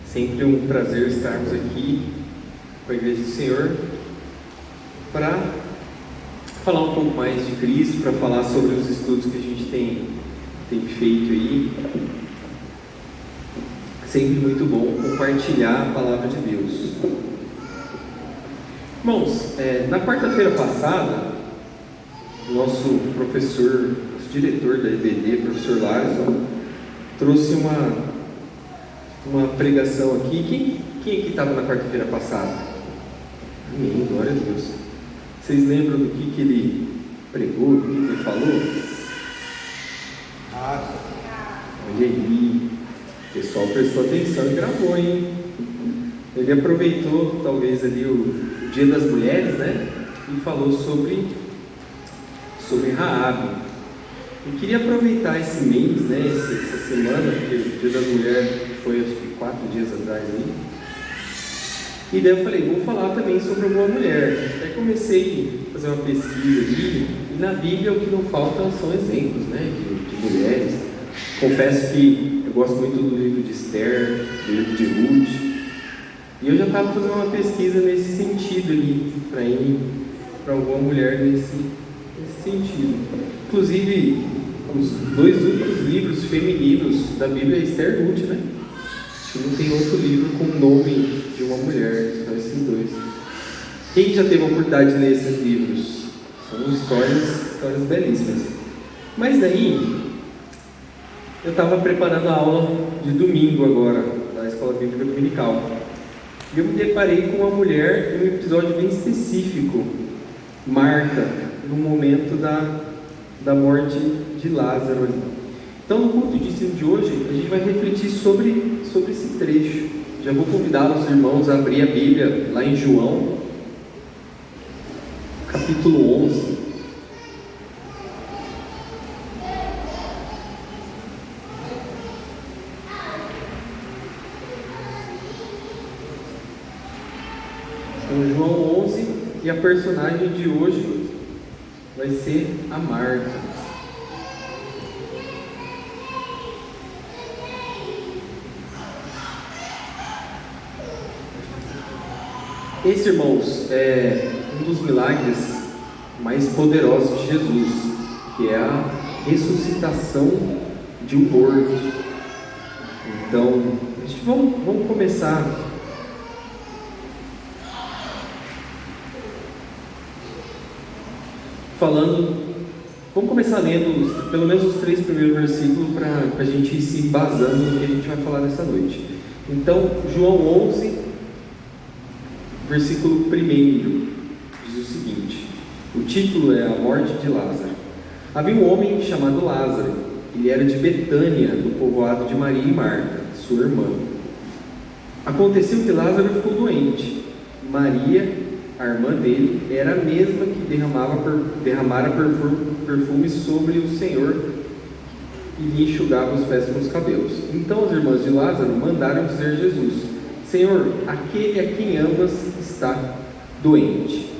Sempre um prazer estarmos aqui com a Igreja do Senhor para falar um pouco mais de Cristo, para falar sobre os estudos que a gente tem feito aí. Sempre muito bom compartilhar a Palavra de Deus. Irmãos, na quarta-feira passada, o nosso professor, nosso diretor da EBD, professor Larson, trouxe uma pregação aqui. Quem aqui estava na quarta-feira passada? Amém, glória a Deus. Vocês lembram do que ele pregou, do que ele falou? Olha aí, o pessoal prestou atenção e gravou, hein? Ele aproveitou talvez ali o Dia das Mulheres, né? E falou sobre Raabe. Eu queria aproveitar esse mês, né, essa semana, porque o Dia das Mulheres foi acho que 4 dias atrás aí. E daí eu falei, vou falar também sobre uma mulher. Aí comecei a fazer uma pesquisa ali, e na Bíblia o que não falta são exemplos, né, de mulheres. Confesso que eu gosto muito do livro de Esther, do livro de Ruth. E eu já estava fazendo uma pesquisa nesse sentido ali, para ir para alguma mulher nesse sentido. Inclusive, os 2 únicos livros femininos da Bíblia é Esther e Ruth, né? Acho que não tem outro livro com o nome de uma mulher, só esses 2. Quem já teve a oportunidade de ler esses livros? São histórias belíssimas. Mas daí, eu estava preparando a aula de domingo agora, da Escola Bíblica Dominical. E eu me deparei com uma mulher em um episódio bem específico, Marta, no momento da morte de Lázaro. Então, no culto de ensino de hoje, a gente vai refletir sobre esse trecho. Já vou convidar os irmãos a abrir a Bíblia lá em João, capítulo 11. Então, João 11, e a personagem de hoje vai ser a Marta. Esse, irmãos, é um dos milagres mais poderosos de Jesus, que é a ressuscitação de um morto. Então, vamos começar vamos começar lendo pelo menos os 3 primeiros versículos para a gente ir se embasando no que a gente vai falar nessa noite. Então, João 11, versículo 1, diz o seguinte: o título é A Morte de Lázaro. Havia um homem chamado Lázaro, ele era de Betânia, do povoado de Maria e Marta, sua irmã. Aconteceu que Lázaro ficou doente. Maria, a irmã dele, era a mesma que derramara perfume sobre o Senhor e lhe enxugava os pés com os cabelos. Então as irmãs de Lázaro mandaram dizer a Jesus: Senhor, aquele a quem amas está doente.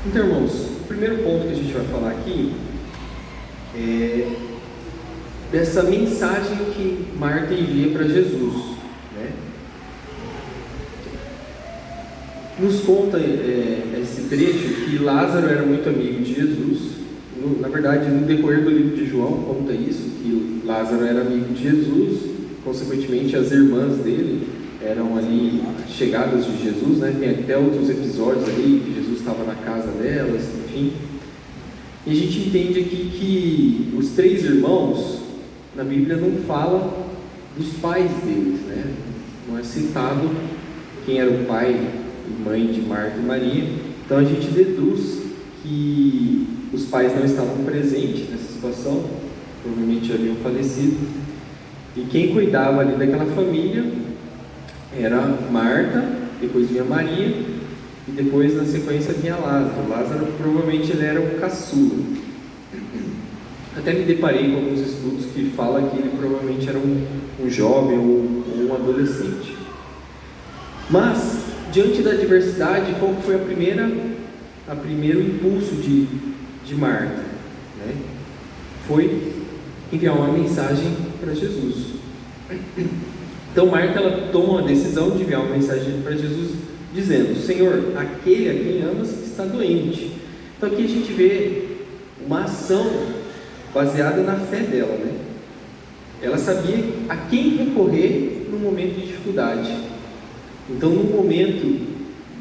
Então, irmãos, o primeiro ponto que a gente vai falar aqui é dessa mensagem que Marta envia para Jesus, né? Nos conta esse trecho que Lázaro era muito amigo de Jesus. Na verdade, no decorrer do livro de João conta isso, que Lázaro era amigo de Jesus, consequentemente as irmãs dele eram ali chegadas de Jesus, né? Tem até outros episódios ali que Jesus estava na casa delas, enfim. E a gente entende aqui que os 3 irmãos, na Bíblia não fala dos pais deles, né? Não é citado quem era o pai e mãe de Marta e Maria. Então a gente deduz que os pais não estavam presentes nessa situação, provavelmente já haviam falecido, e quem cuidava ali daquela família era Marta, depois vinha Maria, e depois na sequência vinha Lázaro. Lázaro provavelmente ele era o caçula. Até me deparei com alguns estudos que falam que ele provavelmente era um jovem ou um adolescente. Mas, diante da adversidade, qual foi o primeiro impulso de Marta? Né? Foi enviar uma mensagem para Jesus. Então Marta, ela toma uma decisão de enviar uma mensagem para Jesus, dizendo: Senhor, aquele a quem amas está doente. Então aqui a gente vê uma ação baseada na fé dela, né? Ela sabia a quem recorrer no momento de dificuldade. Então, no momento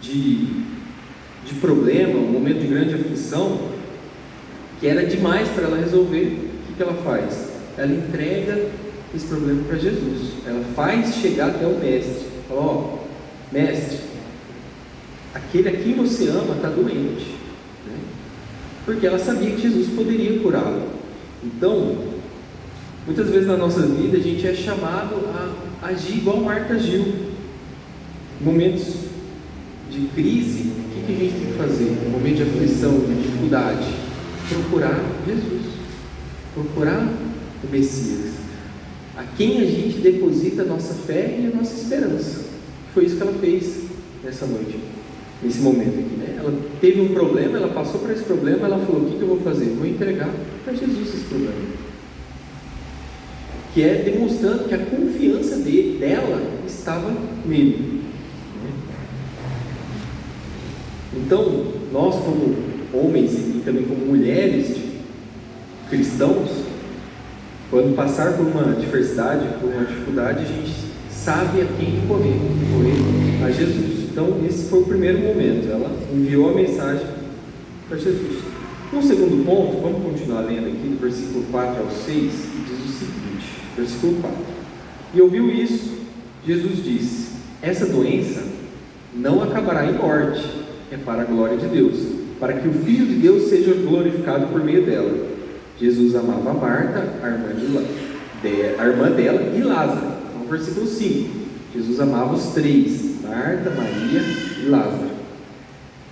de problema, um momento de grande aflição, que era demais para ela resolver, o que ela faz? Ela entrega esse problema para Jesus. Ela faz chegar até o mestre. Fala: ó, mestre, aquele a quem você ama está doente, né? Porque ela sabia que Jesus poderia curá-lo. Então, muitas vezes na nossa vida a gente é chamado a agir igual Marta agiu. Em momentos de crise, o que a gente tem que fazer? Em momento de aflição, de dificuldade, procurar Jesus, procurar o Messias, a quem a gente deposita a nossa fé e a nossa esperança. Foi isso que ela fez nessa noite, nesse momento aqui, né? Ela teve um problema, ela passou por esse problema, ela falou: o que eu vou fazer? Vou entregar para Jesus esse problema, que é demonstrando que a confiança dela estava nele. Então, nós como homens e também como mulheres cristãos, quando passar por uma adversidade, por uma dificuldade, a gente sabe a quem recorrer a Jesus. Então, esse foi o primeiro momento, ela enviou a mensagem para Jesus. No segundo ponto, vamos continuar lendo aqui, do versículo 4 ao 6, que diz o seguinte, versículo 4: E ouviu isso, Jesus disse: essa doença não acabará em morte, é para a glória de Deus, para que o Filho de Deus seja glorificado por meio dela. Jesus amava Marta, a irmã dela, e Lázaro. Então, versículo 5, Jesus amava os três: Marta, Maria e Lázaro.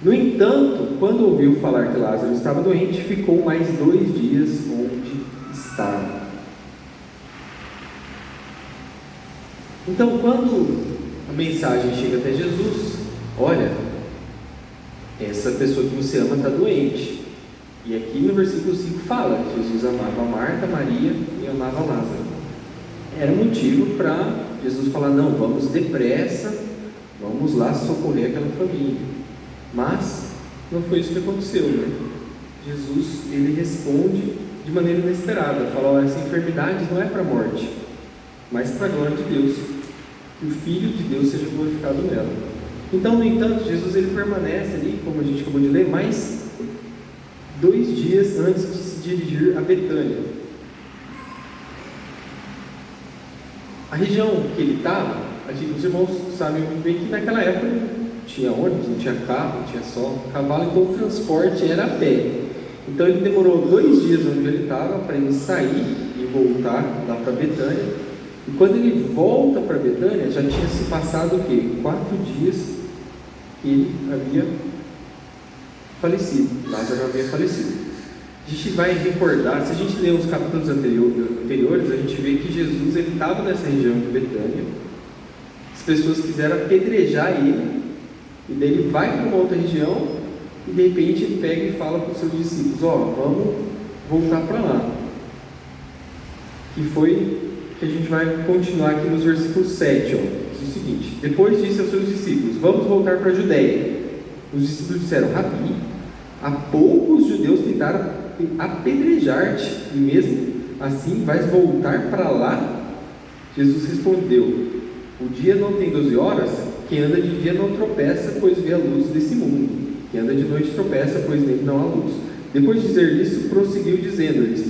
No entanto, quando ouviu falar que Lázaro estava doente, ficou mais 2 dias onde estava. Então, quando a mensagem chega até Jesus: olha, essa pessoa que você ama está doente. E aqui no versículo 5 fala que Jesus amava Marta, Maria e amava Lázaro. Era motivo para Jesus falar: não, vamos depressa, vamos lá socorrer aquela família. Mas não foi isso que aconteceu, né? Jesus, ele responde de maneira inesperada, fala: olha, essa enfermidade não é para a morte, mas para a glória de Deus, que o Filho de Deus seja glorificado nela. Então, no entanto, Jesus, ele permanece ali, como a gente acabou de ler, mais 2 dias antes de se dirigir a Betânia. A região que ele estava, os irmãos sabem muito bem que naquela época não tinha ônibus, não tinha carro, não tinha só cavalo, então o transporte era a pé. Então ele demorou 2 dias onde ele estava para ele sair e voltar lá para Betânia. E quando ele volta para Betânia, já tinha se passado o quê? 4 dias que ele havia falecido. Lázaro havia falecido. A gente vai recordar, se a gente ler os capítulos anteriores, a gente vê que Jesus estava nessa região de Betânia. As pessoas quiseram apedrejar ele, e daí ele vai para uma outra região, e de repente ele pega e fala para os seus discípulos: vamos voltar para lá. Que foi que a gente vai continuar aqui nos versículos 7, diz o seguinte: depois disse aos seus discípulos: vamos voltar para a Judéia. Os discípulos disseram: Rabi, há pouco os judeus tentaram apedrejar-te, e mesmo assim vais voltar para lá? Jesus respondeu: o dia não tem 12 horas, quem anda de dia não tropeça, pois vê a luz desse mundo. Quem anda de noite tropeça, pois nele não há luz. Depois de dizer isso, prosseguiu dizendo-lhes: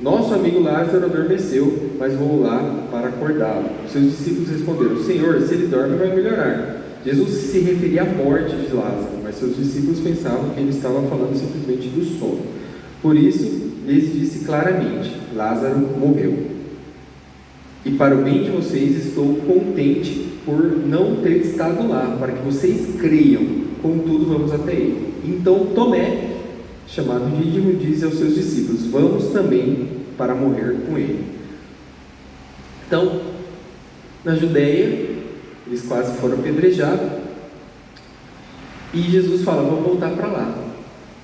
nosso amigo Lázaro adormeceu, mas vou lá para acordá-lo. Seus discípulos responderam: Senhor, se ele dorme, vai melhorar. Jesus se referia à morte de Lázaro, mas seus discípulos pensavam que ele estava falando simplesmente do sono. Por isso, lhes disse claramente: Lázaro morreu. E para o bem de vocês estou contente por não ter estado lá, para que vocês creiam. Contudo, vamos até ele. Então Tomé, chamado Dídimo, diz aos seus discípulos: vamos também para morrer com ele. Então, na Judéia, eles quase foram apedrejados, e Jesus fala: vamos voltar para lá.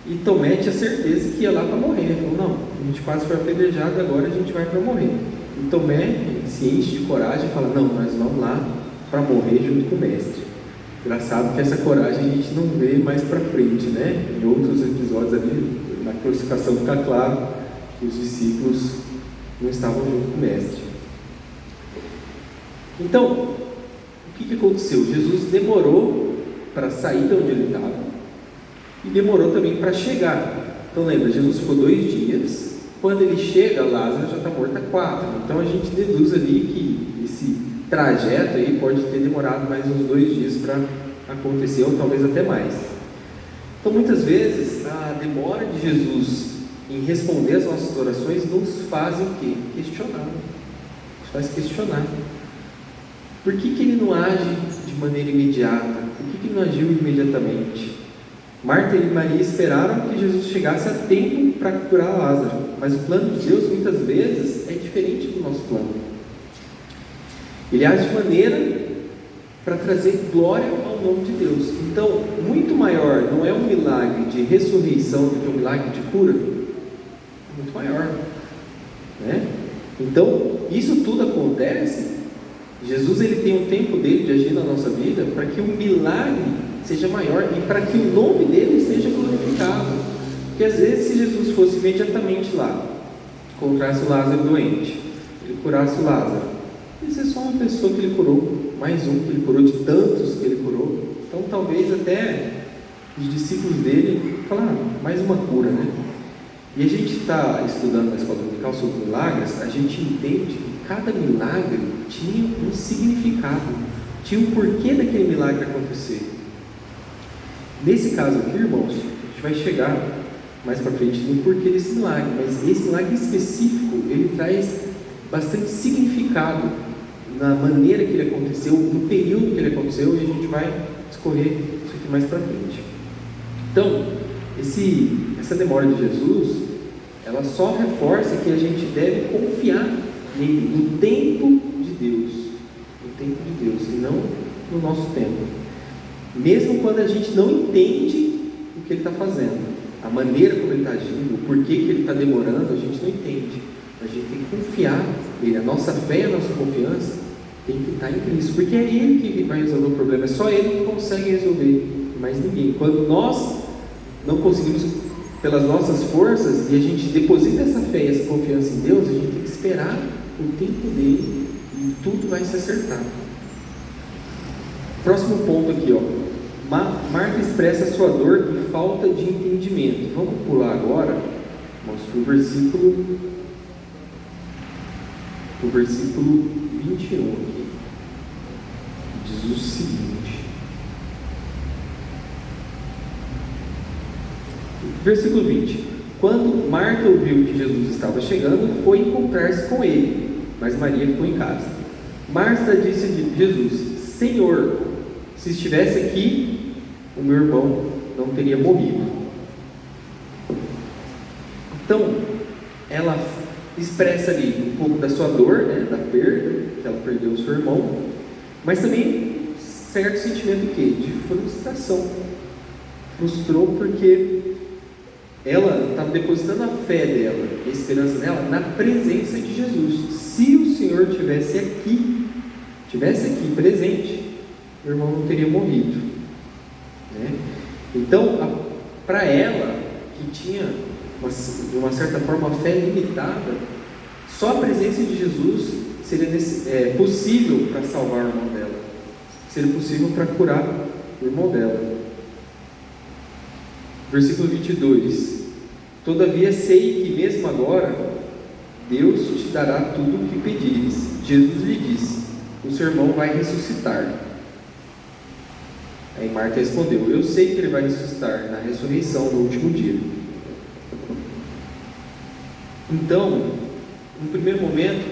E Tomé tinha certeza que ia lá para morrer. Ele falou: não, a gente quase foi apedrejado, agora a gente vai para morrer. E Tomé se enche de coragem e fala: não, nós vamos lá para morrer junto com o Mestre. Engraçado que essa coragem a gente não vê mais para frente, né? Em outros episódios ali, na crucificação fica claro que os discípulos não estavam junto com o Mestre. Então, o que aconteceu? Jesus demorou para sair de onde ele estava e demorou também para chegar. Então lembra, Jesus ficou 2 dias, quando ele chega, Lázaro já está morto há 4. Então a gente deduz ali que esse trajeto aí pode ter demorado mais uns 2 dias para acontecer, ou talvez até mais. Então muitas vezes a demora de Jesus em responder as nossas orações nos faz o quê? Questionar. Nos faz questionar. Por que ele não age de maneira imediata? Por que ele não agiu imediatamente? Marta e Maria esperaram que Jesus chegasse a tempo para curar Lázaro, mas o plano de Deus muitas vezes é diferente do nosso plano. Ele age de maneira para trazer glória ao nome de Deus. Então, muito maior não é um milagre de ressurreição do que um milagre de cura? É muito maior, né? Então, isso tudo acontece. Jesus ele tem um tempo dele de agir na nossa vida para que o milagre seja maior e para que o nome dele seja glorificado. Porque às vezes, se Jesus fosse imediatamente lá, encontrasse o Lázaro doente, ele curasse o Lázaro, ia ser só uma pessoa que ele curou, mais um que ele curou, de tantos que ele curou. Então talvez até os discípulos dele falaram: mais uma cura, né? E a gente está estudando na escola dominical sobre milagres, a gente entende que cada milagre tinha um significado, tinha um porquê daquele milagre acontecer. Nesse caso aqui, irmãos, a gente vai chegar mais para frente no porquê desse milagre, mas esse milagre específico, ele traz bastante significado na maneira que ele aconteceu, no período que ele aconteceu, e a gente vai discorrer isso aqui mais para frente. Então, essa demora de Jesus, ela só reforça que a gente deve confiar nele, no tempo de Deus, e não no nosso tempo. Mesmo quando a gente não entende o que ele está fazendo, a maneira como ele está agindo, o porquê que ele está demorando, a gente não entende. A gente tem que confiar nele. A nossa fé, a nossa confiança tem que estar em Cristo, porque é Ele que vai resolver o problema. É só Ele que consegue resolver, mais ninguém. Quando nós não conseguimos pelas nossas forças e a gente deposita essa fé e essa confiança em Deus, a gente tem que esperar o tempo dele e tudo vai se acertar. Próximo ponto aqui, ó. Marta expressa a sua dor e falta de entendimento. Vamos pular agora, para o versículo 21 aqui. Diz o seguinte. Versículo 20. Quando Marta ouviu que Jesus estava chegando, foi encontrar-se com ele, mas Maria ficou em casa. Marta disse a Jesus: Senhor, se estivesse aqui, o meu irmão não teria morrido. Então, ela expressa ali um pouco da sua dor, né, da perda, que ela perdeu o seu irmão, mas também certo sentimento o quê? De frustração. Frustrou porque ela estava depositando a fé dela, a esperança dela na presença de Jesus. Se o Senhor tivesse aqui presente, meu irmão não teria morrido, né? Então, para ela, que tinha de uma certa forma a fé limitada, só a presença de Jesus seria possível para salvar o irmão dela, seria possível para curar o irmão dela. Versículo 22. Todavia sei que mesmo agora Deus te dará tudo o que pedires. Jesus lhe disse: o seu irmão vai ressuscitar. Aí Marta respondeu: eu sei que ele vai ressuscitar na ressurreição no último dia. Então, no primeiro momento,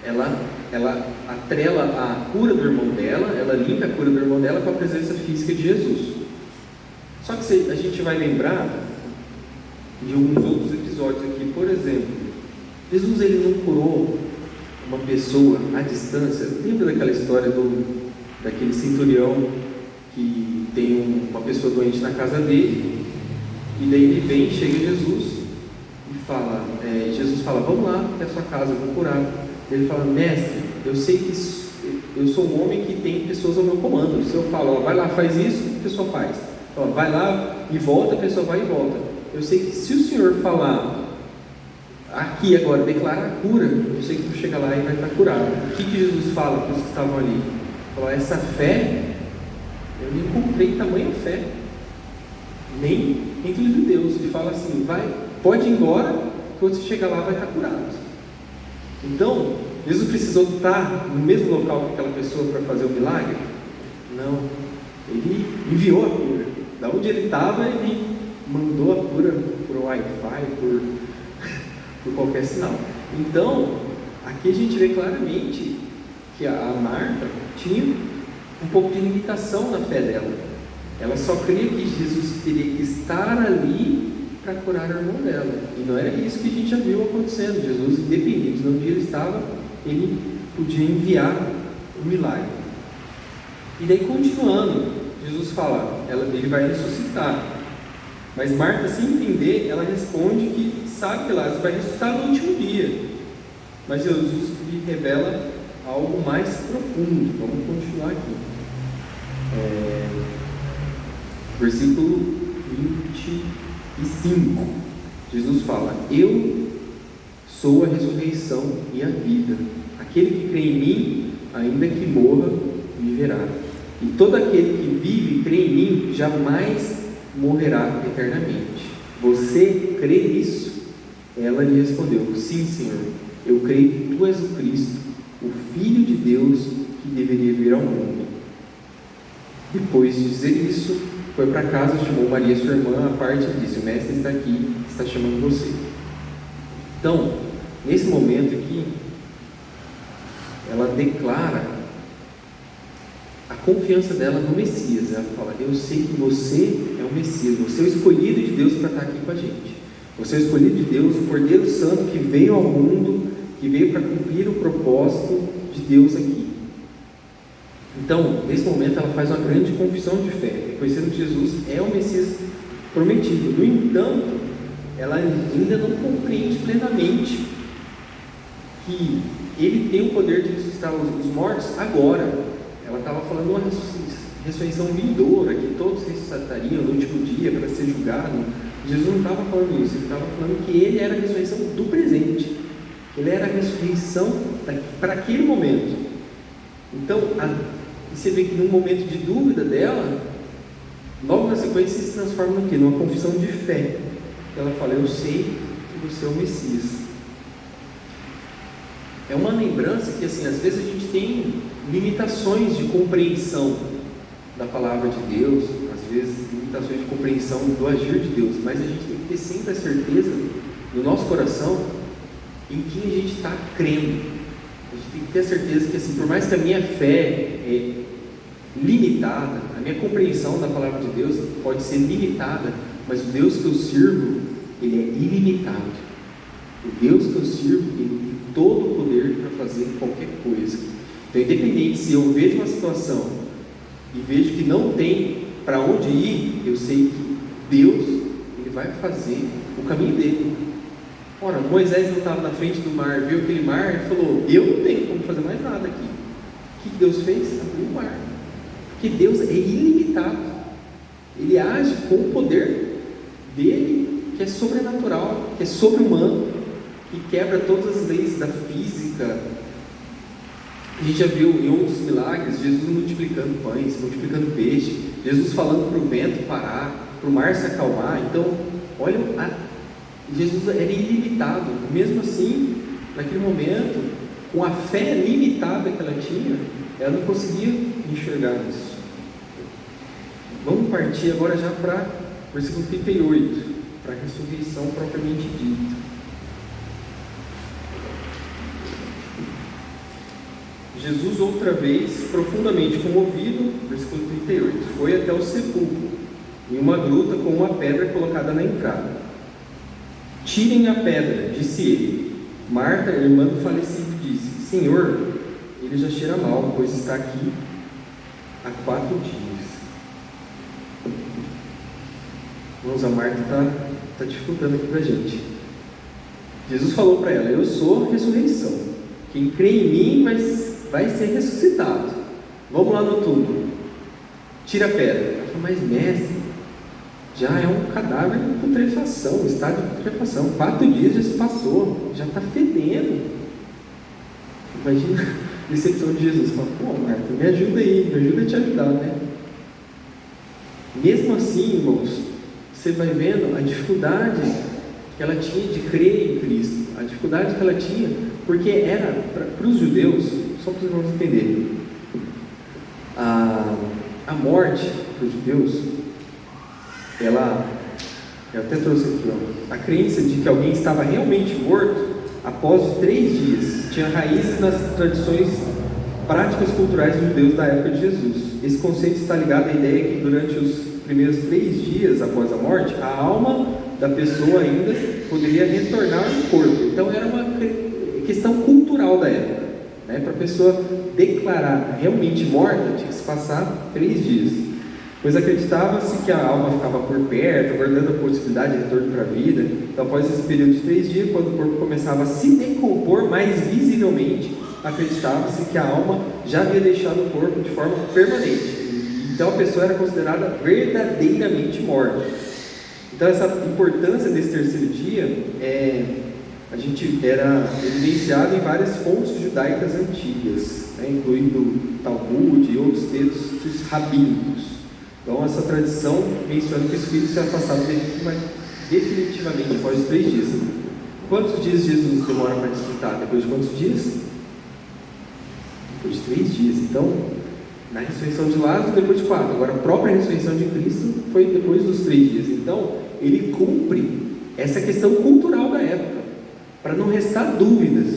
ela atrela a cura do irmão dela, ela linka a cura do irmão dela com a presença física de Jesus. Só que a gente vai lembrar de alguns outros episódios aqui. Por exemplo, Jesus ele não curou uma pessoa à distância. Lembra daquela história daquele centurião que tem uma pessoa doente na casa dele E daí ele vem, chega Jesus e fala, Jesus fala, vamos lá até a sua casa, eu vou curar. Ele fala, mestre, eu sei que eu sou um homem que tem pessoas ao meu comando. Se eu falo, ó, vai lá, faz isso, a pessoa faz. Ó, vai lá e volta, a pessoa vai e volta. Eu sei que se o Senhor falar aqui agora, declarar a cura, eu sei que tu chega lá e vai estar curado. O que Jesus fala para os que estavam ali? Fala, essa fé, eu nem encontrei tamanha fé, nem entre de Deus. Ele fala assim, pode ir embora, quando você chegar lá vai estar curado. Então, Jesus precisou estar no mesmo local que aquela pessoa para fazer o milagre? Não, ele enviou a cura. Da onde ele estava, ele mandou a cura por Wi-Fi, por qualquer sinal. Então, aqui a gente vê claramente que a Marta tinha um pouco de limitação na fé dela. Ela só cria que Jesus teria que estar ali para curar o irmão dela. E não era isso que a gente já viu acontecendo. Jesus, independente de onde ele estava, ele podia enviar o milagre. E daí, continuando, Jesus fala, ele vai ressuscitar. Mas Marta, sem entender, ela responde que sabe que Lázaro vai ressuscitar no último dia. Mas Jesus lhe revela algo mais profundo. Vamos continuar aqui. Versículo 25. Jesus fala, eu sou a ressurreição e a vida. Aquele que crê em mim, ainda que morra, viverá. E todo aquele que vive e crê em mim, jamais morrerá eternamente. Você crê nisso? Ela lhe respondeu, sim, Senhor, eu creio que tu és o Cristo, o Filho de Deus, que deveria vir ao mundo. Depois de dizer isso, foi para casa, chamou Maria, sua irmã, à parte e disse, o mestre está aqui, está chamando você. Então, nesse momento aqui, ela declara a confiança dela no Messias. Ela fala, eu sei que você é o Messias, você é o escolhido de Deus para estar aqui com a gente. Você é o escolhido de Deus, o Cordeiro Santo que veio ao mundo, que veio para cumprir o propósito de Deus aqui. Então, nesse momento, ela faz uma grande confissão de fé, reconhecendo que Jesus é o Messias prometido. No entanto, ela ainda não compreende plenamente que ele tem o poder de ressuscitar os mortos agora. Ela estava falando uma ressurreição vindoura, que todos ressuscitariam no último dia para ser julgado. Jesus não estava falando isso, ele estava falando que ele era a ressurreição do presente, ele era a ressurreição para aquele momento. Então, você vê que num momento de dúvida dela, logo na sequência se transforma no quê? Numa confissão de fé. Ela fala, eu sei que você é o Messias. É uma lembrança que, assim, às vezes a gente tem limitações de compreensão da palavra de Deus, às vezes limitações de compreensão do agir de Deus, mas a gente tem que ter sempre a certeza no nosso coração em quem a gente está crendo. A gente tem que ter a certeza que, assim, por mais que a minha fé é limitada, a minha compreensão da palavra de Deus pode ser limitada, mas o Deus que eu sirvo, ele é ilimitado. O Deus que eu sirvo, ele tem todo o poder para fazer qualquer coisa. Então, independente se eu vejo uma situação e vejo que não tem para onde ir, eu sei que Deus, ele vai fazer o caminho dele. Ora, Moisés não estava na frente do mar, viu aquele mar e falou, eu não tenho como fazer mais nada aqui. O que Deus fez? Abriu o mar. Porque Deus é ilimitado. Ele age com o poder dele, que é sobrenatural, que é sobre-humano, que quebra todas as leis da física. A gente já viu em outros milagres, Jesus multiplicando pães, multiplicando peixe, Jesus falando para o vento parar, para o mar se acalmar. Então, olha, Jesus era ilimitado. Mesmo assim, naquele momento, com a fé limitada que ela tinha, ela não conseguia enxergar isso. Vamos partir agora já para o versículo 38, para a ressurreição propriamente dita. Jesus, outra vez, profundamente comovido, versículo 38, foi até o sepulcro, em uma gruta com uma pedra colocada na entrada. Tirem a pedra, disse ele. Marta, irmã do falecido, disse, Senhor, ele já cheira mal, pois está aqui há 4 dias. Irmãos, a Marta está dificultando aqui para a gente. Jesus falou para ela: eu sou a ressurreição. Quem crê em mim vai ser ressuscitado. Vamos lá no túmulo. Tira a pedra. Ela falou: mas mestre, já é um cadáver em putrefação, estado de putrefação. 4 dias já se passou, já está fedendo. Imagina a decepção de Jesus. Fala: pô, Marta, me ajuda aí, me ajuda a te ajudar, né? Mesmo assim, irmãos, você vai vendo a dificuldade que ela tinha de crer em Cristo, a dificuldade que ela tinha, porque era, para os judeus, só para os irmãos entenderem, a morte para os judeus, eu até trouxe aqui, a crença de que alguém estava realmente morto após os 3 dias, tinha raízes nas tradições práticas culturais dos judeus da época de Jesus. Esse conceito está ligado à ideia que durante os primeiros 3 dias após a morte, a alma da pessoa ainda poderia retornar ao corpo. Então era uma questão cultural da época, né? Para a pessoa declarar realmente morta, tinha que se passar 3 dias. Pois acreditava-se que a alma ficava por perto, aguardando a possibilidade de retorno para a vida. Então, após esse período de 3 dias, quando o corpo começava a se decompor mais visivelmente, acreditava-se que a alma já havia deixado o corpo de forma permanente. Então a pessoa era considerada verdadeiramente morta. Então essa importância desse 3º dia a gente era evidenciado em várias fontes judaicas antigas, né, incluindo Talmud e outros textos rabínicos. Então essa tradição menciona que o Espírito se afastava definitivamente após os 3 dias. Quantos dias Jesus demora para desfrutar? Depois de quantos dias? Depois de 3 dias. Então, na ressurreição de Lázaro, depois de 4. Agora, a própria ressurreição de Cristo foi depois dos 3 dias. Então, ele cumpre essa questão cultural da época, para não restar dúvidas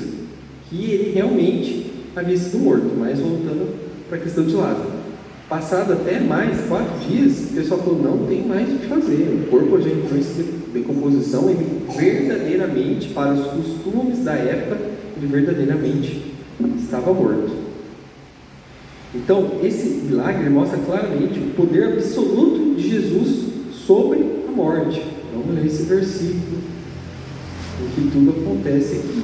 que ele realmente havia sido morto. Mas voltando para a questão de Lázaro, passado até mais 4 dias, o pessoal falou: não tem mais o que fazer, o corpo já entrou em decomposição, ele verdadeiramente, para os costumes da época, ele verdadeiramente estava morto. Então, esse milagre mostra claramente o poder absoluto de Jesus sobre a morte. Vamos ler esse versículo, em que tudo acontece aqui.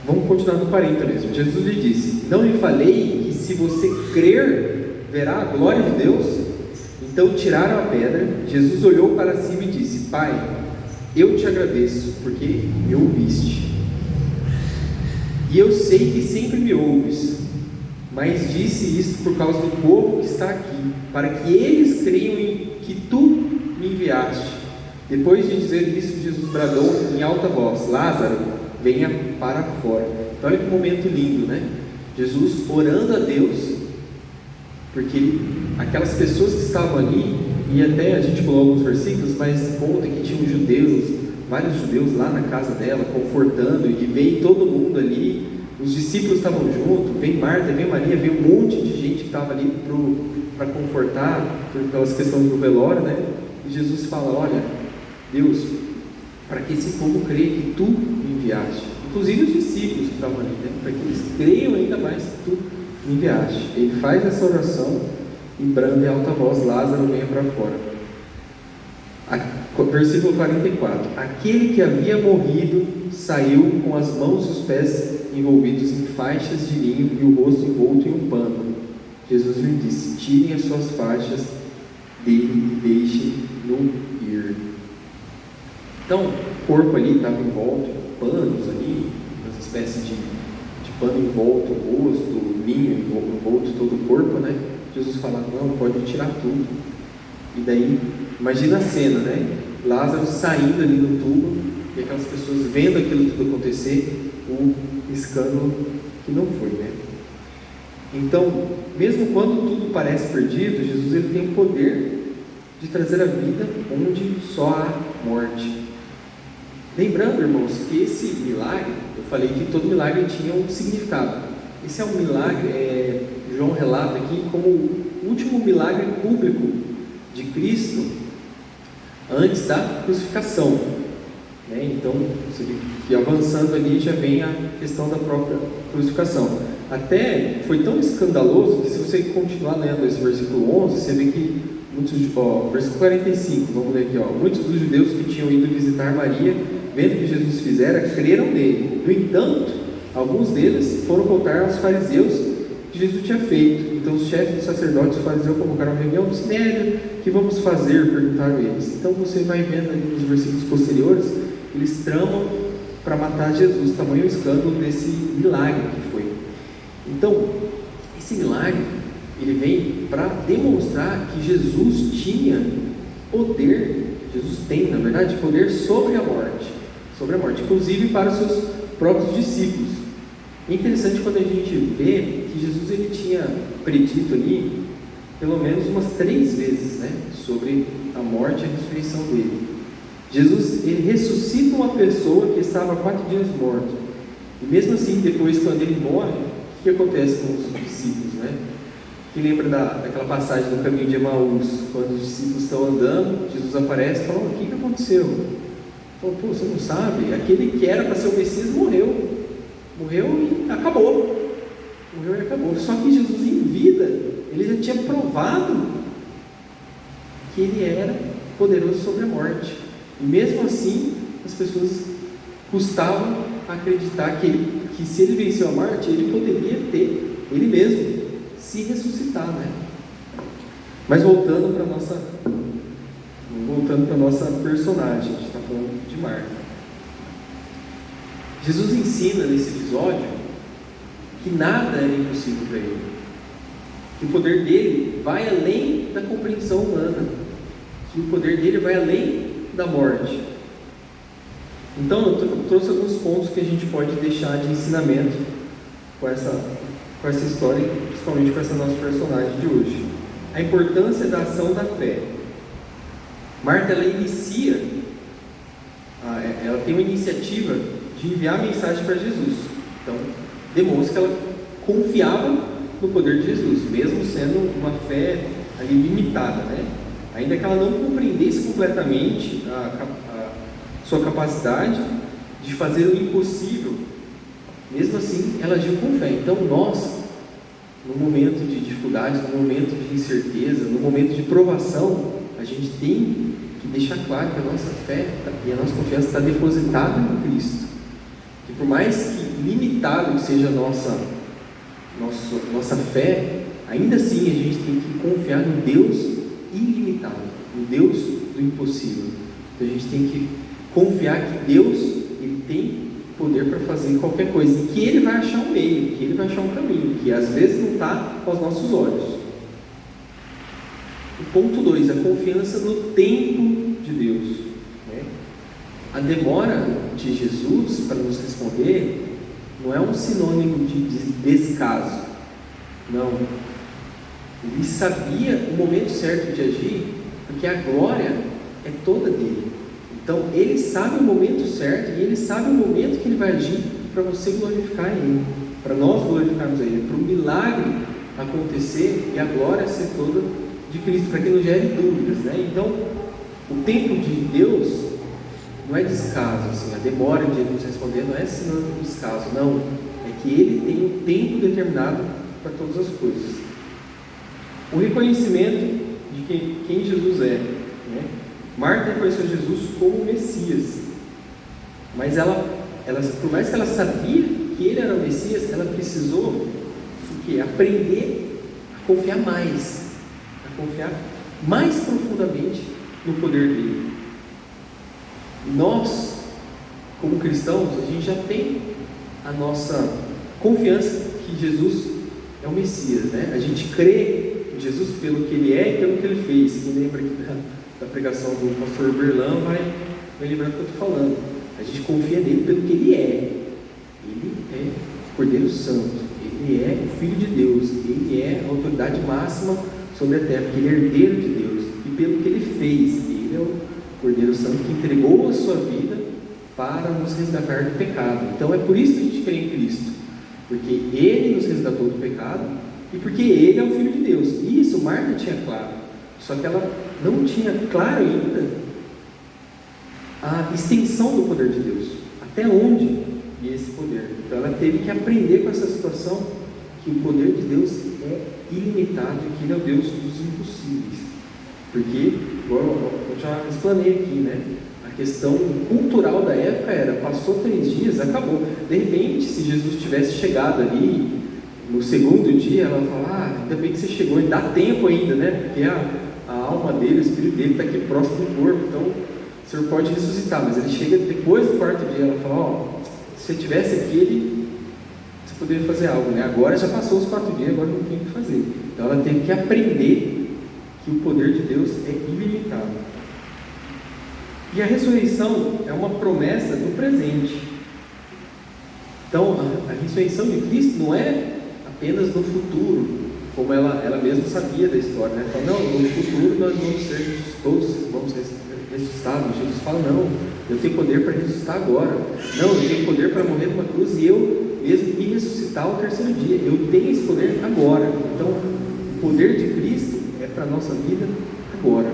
Vamos continuar no 40 mesmo. Jesus lhe disse: não lhe falei que se você crer, verá a glória de Deus? Então tiraram a pedra. Jesus olhou para cima e disse: Pai, eu te agradeço, porque me ouviste. E eu sei que sempre me ouves, mas disse isto por causa do povo que está aqui, para que eles creiam em que tu me enviaste. Depois de dizer isso, Jesus bradou em alta voz: Lázaro, venha para fora. Então olha que momento lindo, né? Jesus orando a Deus, porque aquelas pessoas que estavam ali, e até a gente pulou alguns versículos, mas conta que tinham judeus, vários judeus lá na casa dela, confortando, e veio todo mundo ali, os discípulos estavam juntos, vem Marta, vem Maria, veio um monte de gente que estava ali para confortar, por aquelas questões do velório, né? E Jesus fala: olha, Deus, para que esse povo creia que tu me enviaste, inclusive os discípulos que estavam ali, né? Para que eles creiam ainda mais que tu me enviaste. Ele faz essa oração e branda em alta voz: Lázaro, venha para fora. Versículo 44: aquele que havia morrido saiu com as mãos e os pés envolvidos em faixas de linho e o rosto envolto em um pano. Jesus lhe disse: tirem as suas faixas dele e deixem-no ir. Então, o corpo ali estava envolto em panos ali, uma espécie de pano envolto o rosto, linho envolto todo o corpo, né? Jesus fala: não, pode tirar tudo. E daí, imagina a cena, né? Lázaro saindo ali no túmulo, e aquelas pessoas vendo aquilo tudo acontecer, o escândalo que não foi, né? Então, mesmo quando tudo parece perdido, Jesus ele tem o poder de trazer a vida onde só há morte. Lembrando, irmãos, que esse milagre, eu falei que todo milagre tinha um significado. Esse é um milagre, João relata aqui como o último milagre público de Cristo antes da crucificação, né? Então, você vê que avançando ali já vem a questão da própria crucificação. Até foi tão escandaloso que, se você continuar lendo esse versículo 11, você vê que Versículo 45, vamos ler aqui. Muitos dos judeus que tinham ido visitar Maria, vendo o que Jesus fizera, creram nele. No entanto, alguns deles foram contar aos fariseus o que Jesus tinha feito. Então os chefes dos sacerdotes e os fariseus convocaram uma reunião do Sinédrio. O que vamos fazer? Perguntaram eles. Então você vai vendo ali nos versículos posteriores, eles tramam para matar Jesus, tamanho o escândalo desse milagre que foi. Então, esse milagre, ele vem para demonstrar que Jesus tinha poder, Jesus tem, na verdade, poder sobre a morte, inclusive para os seus próprios discípulos. É interessante quando a gente vê que Jesus ele tinha predito ali, pelo menos umas 3 vezes, né, sobre a morte e a ressurreição dele. Jesus, ele ressuscita uma pessoa que estava há 4 dias morta, e mesmo assim, depois, quando ele morre, o que acontece com os discípulos, né? Quem lembra daquela passagem do caminho de Emaús, quando os discípulos estão andando, Jesus aparece e fala: o que aconteceu? Fala: pô, você não sabe? Aquele que era para ser o Messias morreu e acabou. Só que Jesus em vida, ele já tinha provado que ele era poderoso sobre a morte. E mesmo assim, as pessoas custavam acreditar que se ele venceu a morte, ele poderia ter, ele mesmo, se ressuscitar, né? Mas voltando para a nossa personagem, a gente está falando de Marta. Jesus ensina nesse episódio que nada era impossível para ele, que o poder dele vai além da compreensão humana, que o poder dele vai além da morte. Então eu trouxe alguns pontos que a gente pode deixar de ensinamento com essa história, principalmente com essa nossa personagem de hoje. A importância da ação da fé. Marta, ela tem uma iniciativa de enviar a mensagem para Jesus. Então, demonstra que ela confiava no poder de Jesus, mesmo sendo uma fé ali limitada, né? Ainda que ela não compreendesse completamente a sua capacidade de fazer o impossível, mesmo assim, ela agiu com fé. Então, nós, no momento de dificuldade, no momento de incerteza, no momento de provação, a gente tem que deixar claro que a nossa fé e a nossa confiança está depositada em Cristo. Que por mais que limitado que seja a nossa fé, ainda assim a gente tem que confiar no Deus ilimitado, no Deus do impossível. Então a gente tem que confiar que Deus, ele tem poder para fazer qualquer coisa, e que ele vai achar um meio, que ele vai achar um caminho, que às vezes não está aos nossos olhos. O ponto 2, a confiança no tempo de Deus, né? A demora de Jesus para nos responder não é um sinônimo de descaso, não. Ele sabia o momento certo de agir, porque a glória é toda dele. Então, ele sabe o momento certo e ele sabe o momento que ele vai agir para você glorificar ele, para nós glorificarmos a ele, para o milagre acontecer e a glória ser toda de Cristo, para que não gere dúvidas, né? Então, o tempo de Deus não é descaso, assim, a demora de ele nos responder não é sinônimo de descaso, não. É que ele tem um tempo determinado para todas as coisas. O reconhecimento de quem Jesus é, né? Marta reconheceu Jesus como Messias, mas ela, por mais que ela sabia que ele era o Messias, ela precisou o quê? Aprender a confiar mais profundamente no poder dele. Nós, como cristãos, a gente já tem a nossa confiança que Jesus é o Messias, né? A gente crê em Jesus pelo que ele é e pelo que ele fez. Quem lembra aqui da pregação do pastor Berlan vai lembrar do que eu estou falando. A gente confia nele pelo que ele é. Ele é o Cordeiro Santo, ele é o Filho de Deus, ele é a autoridade máxima sobre a terra, porque ele é herdeiro de Deus, e pelo que ele fez. Ele é o Cordeiro Santo que entregou a sua vida para nos resgatar do pecado. Então é por isso que a gente crê em Cristo, porque ele nos resgatou do pecado e porque ele é o Filho de Deus. E isso Marta tinha claro, só que ela não tinha claro ainda a extensão do poder de Deus, até onde ia esse poder. Então ela teve que aprender com essa situação que o poder de Deus é ilimitado e que ele é o Deus dos impossíveis. Porque, igual eu já explanei aqui, né? A questão cultural da época era, passou 3 dias, acabou. De repente, se Jesus tivesse chegado ali no segundo dia, ela fala, ainda bem que você chegou, e dá tempo ainda, né? Porque a alma dele, o espírito dele está aqui próximo do corpo, então o Senhor pode ressuscitar. Mas ele chega depois do 4º dia, ela fala, se você tivesse aqui, você poderia fazer algo, né? Agora já passou os 4 dias, agora não tem o que fazer. Então ela teve que aprender que o poder de Deus é ilimitado. E a ressurreição é uma promessa do presente. Então, a ressurreição de Cristo não é apenas no futuro, como ela mesma sabia da história, né? Fala, não, no futuro nós vamos ser todos, vamos ressuscitados. Jesus fala, não, eu tenho poder para ressuscitar agora. Não, eu tenho poder para morrer numa cruz e eu mesmo me ressuscitar ao 3º dia. Eu tenho esse poder agora. Então, o poder de Cristo é para a nossa vida agora.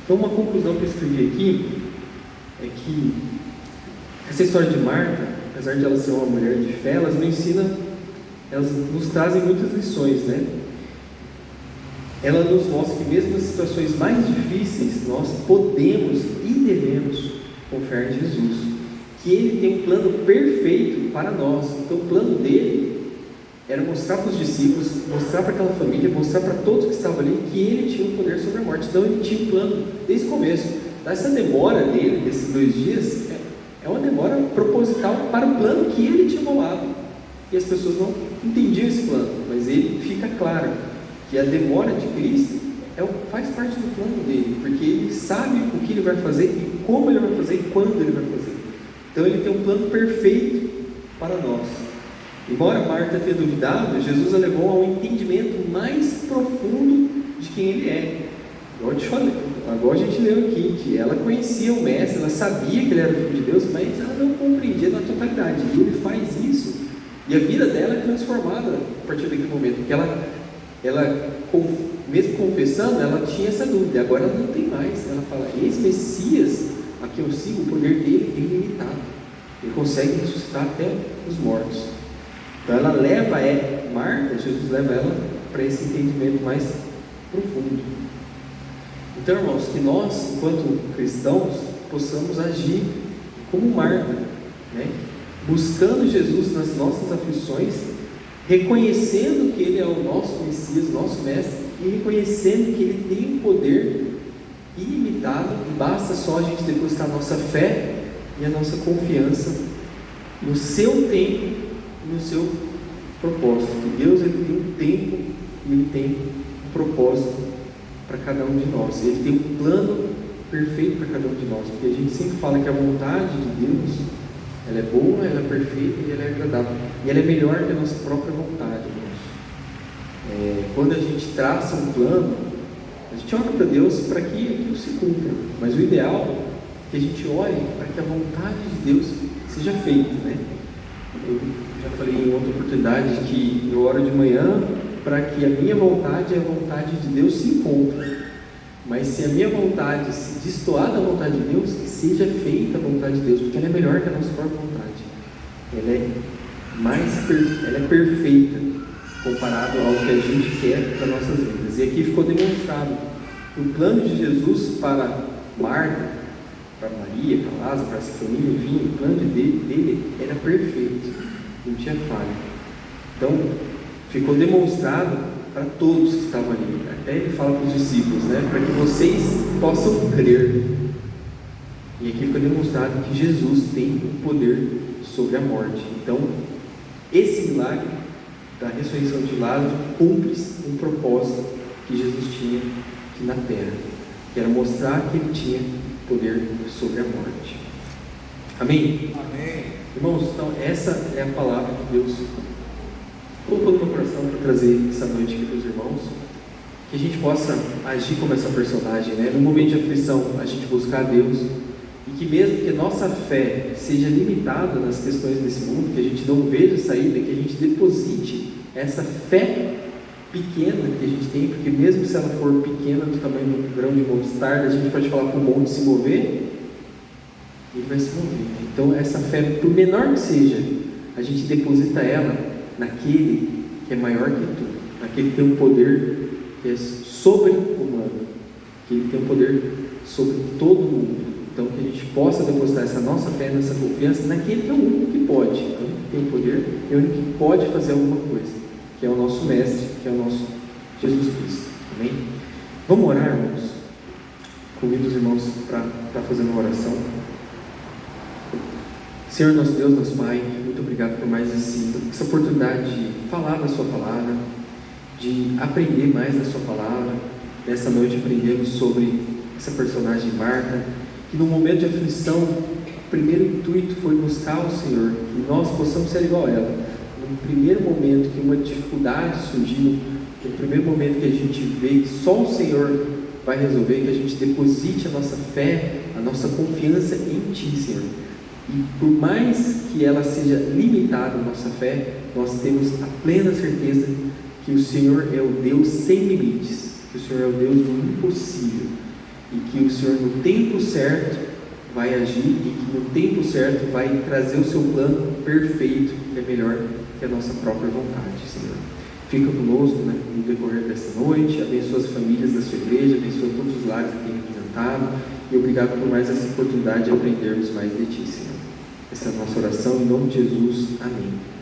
Então, uma conclusão que eu escrevi aqui é que essa história de Marta, apesar de ela ser uma mulher de fé, elas nos trazem muitas lições, né? Ela nos mostra que mesmo nas situações mais difíceis, nós podemos e devemos confiar em Jesus, que Ele tem um plano perfeito para nós. Então, o plano dele era mostrar para os discípulos, mostrar para aquela família, mostrar para todos que estavam ali que Ele tinha o poder sobre a morte. Então, Ele tinha um plano desde o começo. Essa demora dele, desses 2 dias, é uma demora proposital para o plano que Ele tinha bolado. E as pessoas não entendiam esse plano, mas Ele fica claro que a demora de Cristo faz parte do plano dele, porque Ele sabe o que Ele vai fazer e como Ele vai fazer e quando Ele vai fazer. Então Ele tem um plano perfeito para nós. Embora Marta tenha duvidado, Jesus a levou a um entendimento mais profundo de quem Ele é. Igual eu te falei, agora a gente leu aqui, que ela conhecia o Mestre, ela sabia que Ele era o Filho de Deus, mas ela não compreendia na totalidade. E Ele faz isso, e a vida dela é transformada a partir daquele momento, porque ela mesmo confessando, ela tinha essa dúvida, agora ela não tem mais. Ela fala, esse Messias a quem eu sigo, o poder dele é ilimitado, ele consegue ressuscitar até os mortos. Então ela leva Marta, Jesus leva ela para esse entendimento mais profundo. Então, irmãos, que nós, enquanto cristãos, possamos agir como Marta, né? Buscando Jesus nas nossas aflições, reconhecendo que Ele é o nosso Messias, nosso Mestre, e reconhecendo que Ele tem um poder ilimitado, e basta só a gente depositar a nossa fé e a nossa confiança no seu tempo e no seu propósito. Deus, Ele tem um tempo e Ele tem um propósito para cada um de nós. Ele tem um plano perfeito para cada um de nós, porque a gente sempre fala que a vontade de Deus, ela é boa, ela é perfeita e ela é agradável, e ela é melhor que a nossa própria vontade, irmãos. Quando a gente traça um plano, a gente ora para Deus para que aquilo se cumpra, mas o ideal é que a gente ore para que a vontade de Deus seja feita, né? Eu já falei em outra oportunidade que eu oro de manhã para que a minha vontade e a vontade de Deus se encontrem, mas se a minha vontade se destoar da vontade de Deus, que seja feita a vontade de Deus, porque ela é melhor que a nossa própria vontade. Ela é perfeita comparado ao que a gente quer para nossas vidas. E aqui ficou demonstrado que o plano de Jesus para Marta, para Maria, para Lázaro, para essa família, enfim, o plano dele era perfeito, não tinha falha. Então, ficou demonstrado para todos que estavam ali. Até ele fala para os discípulos, né, para que vocês possam crer. E aqui fica demonstrado que Jesus tem o poder sobre a morte. Então, esse milagre da ressurreição de Lázaro cumpre um propósito que Jesus tinha aqui na terra, que era mostrar que ele tinha poder sobre a morte. Amém? Amém. Irmãos, então essa é a palavra que Deus colocou no meu coração para trazer essa noite aqui para os irmãos, que a gente possa agir como essa personagem, né? No momento de aflição, a gente buscar a Deus, e que mesmo que nossa fé seja limitada nas questões desse mundo, que a gente não veja saída, que a gente deposite essa fé pequena que a gente tem, porque mesmo se ela for pequena, do tamanho do grão de mostarda, a gente pode falar para o monte se mover, ele vai se mover. Então essa fé, por menor que seja, a gente deposita ela naquele que é maior que tudo, naquele que tem um poder que é sobre-humano, que Ele tem um poder sobre todo mundo. Então, que a gente possa depositar essa nossa fé, nessa confiança naquele que é o único que pode, é o único que tem o poder, é o único que pode fazer alguma coisa, que é o nosso Mestre, que é o nosso Jesus Cristo. Amém? Vamos orar, irmãos? Convido os irmãos para fazer uma oração. Senhor, nosso Deus, nosso Pai, muito obrigado por mais essa oportunidade de falar da Sua Palavra, de aprender mais da Sua Palavra. Nessa noite aprendemos sobre essa personagem Marta, que no momento de aflição, o primeiro intuito foi buscar o Senhor, que nós possamos ser igual a ela. No primeiro momento que uma dificuldade surgiu, no primeiro momento que a gente vê que só o Senhor vai resolver, que a gente deposite a nossa fé, a nossa confiança em Ti, Senhor. E por mais que ela seja limitada, a nossa fé, nós temos a plena certeza que o Senhor é o Deus sem limites, que o Senhor é o Deus do impossível, e que o Senhor no tempo certo vai agir, e que no tempo certo vai trazer o seu plano perfeito, que é melhor que a nossa própria vontade, Senhor. Fica conosco, né, no decorrer dessa noite, abençoa as famílias da sua igreja, abençoa todos os lares que tem representado, e obrigado por mais essa oportunidade de aprendermos mais de Ti, Senhor. Essa é a nossa oração, em nome de Jesus. Amém.